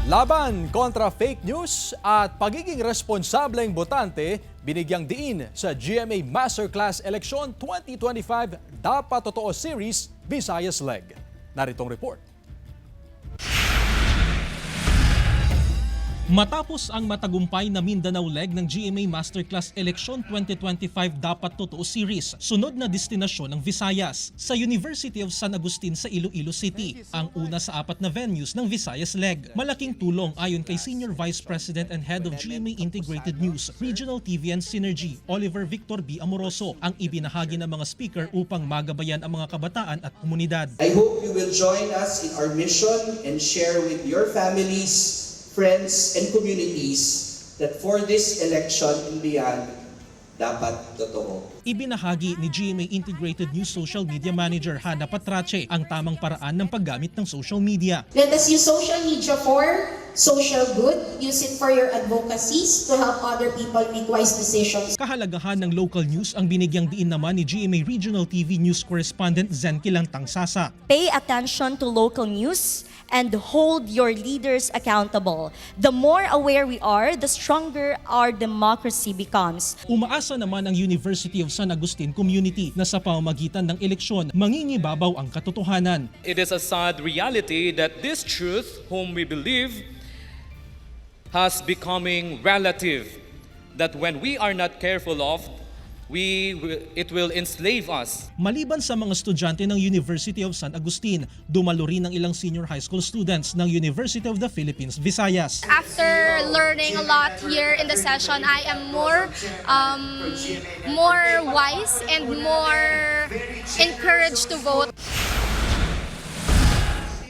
Laban kontra fake news at pagiging responsableng botante, binigyang diin sa GMA Masterclass Election 2025 Dapat Totoo Series Visayas Leg. Naritong report. Matapos ang matagumpay na Mindanao leg ng GMA Masterclass Election 2025 Dapat Totoo Series, sunod na destinasyon ng Visayas sa University of San Agustin sa Iloilo City, ang una sa 4 na venues ng Visayas leg. Malaking tulong ayon kay Senior Vice President and Head of GMA Integrated News, Regional TV and Synergy, Oliver Victor B. Amoroso, ang ibinahagi ng mga speaker upang magabayan ang mga kabataan at komunidad. I hope you will join us in our mission and share with your families, friends, and communities that for this election and beyond, dapat totoo. Ibinahagi ni GMA Integrated News Social Media Manager Hana Patrache ang tamang paraan ng paggamit ng social media. Let us use social media for social good. Use it for your advocacies to help other people make wise decisions. Kahalagahan ng local news ang binigyang diin naman ni GMA Regional TV News Correspondent Zen Kilangtang Sasa. Pay attention to local news and hold your leaders accountable. The more aware we are, the stronger our democracy becomes. Umaasa naman ang University of San Agustin community na sa pamamagitan ng eleksyon, mangingibabaw ang katotohanan. It is a sad reality that this truth, whom we believe, has becoming relative. That when we are not careful of, it will enslave us. Maliban sa mga estudyante ng University of San Agustin, dumalo rin ang ilang senior high school students ng University of the Philippines, Visayas. After learning a lot here in the session, I am more wise and more encouraged to vote.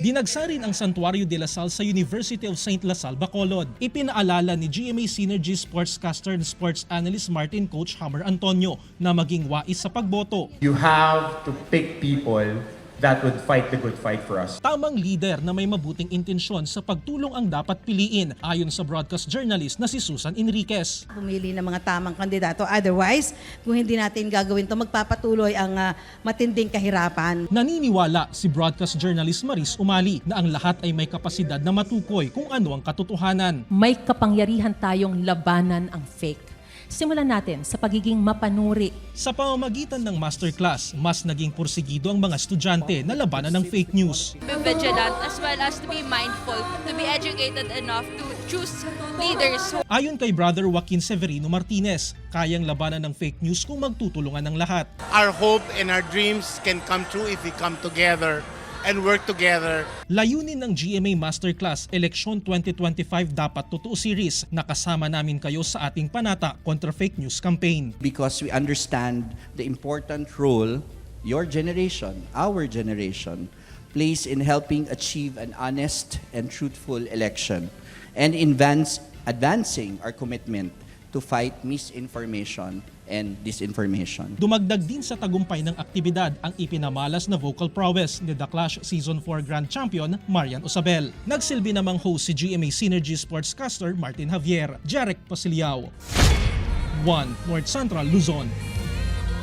Dinagsa rin ang Santuario de la Salle sa University of St. La Salle, Bacolod. Ipinaalala ni GMA Synergy sportscaster and sports analyst Martin Coach Hammer Antonio na maging wais sa pagboto. You have to pick people that would fight the good fight for us. Tamang leader na may mabuting intensyon sa pagtulong ang dapat piliin, ayon sa broadcast journalist na si Susan Enriquez. Pumili ng mga tamang kandidato. Otherwise, kung hindi natin gagawin ito, magpapatuloy ang matinding kahirapan. Naniniwala si broadcast journalist Maris Umali na ang lahat ay may kapasidad na matukoy kung ano ang katotohanan. May kapangyarihan tayong labanan ang fake. Simulan natin sa pagiging mapanuri. Sa pamamagitan ng masterclass, mas naging porsigido ang mga estudyante na labanan ng fake news. Be vigilant as well as to be mindful, to be educated enough to choose leaders. Ayon kay Brother Joaquin Severino Martinez, kayang labanan ng fake news kung magtutulungan ng lahat. Our hope and our dreams can come true if we come together and work together. Layunin ng GMA Masterclass Election 2025 Dapat Totoo Series na kasama namin kayo sa ating Panata kontra Fake News campaign. Because we understand the important role your generation, our generation, plays in helping achieve an honest and truthful election and advancing our commitment to fight misinformation and disinformation. Dumagdag din sa tagumpay ng aktibidad ang ipinamalas na vocal prowess ni The Clash Season 4 Grand Champion Marian Osabel. Nagsilbi namang host si GMA Synergy Sportscaster Martin Javier, Jarek Pasiliao. 1 North Central Luzon.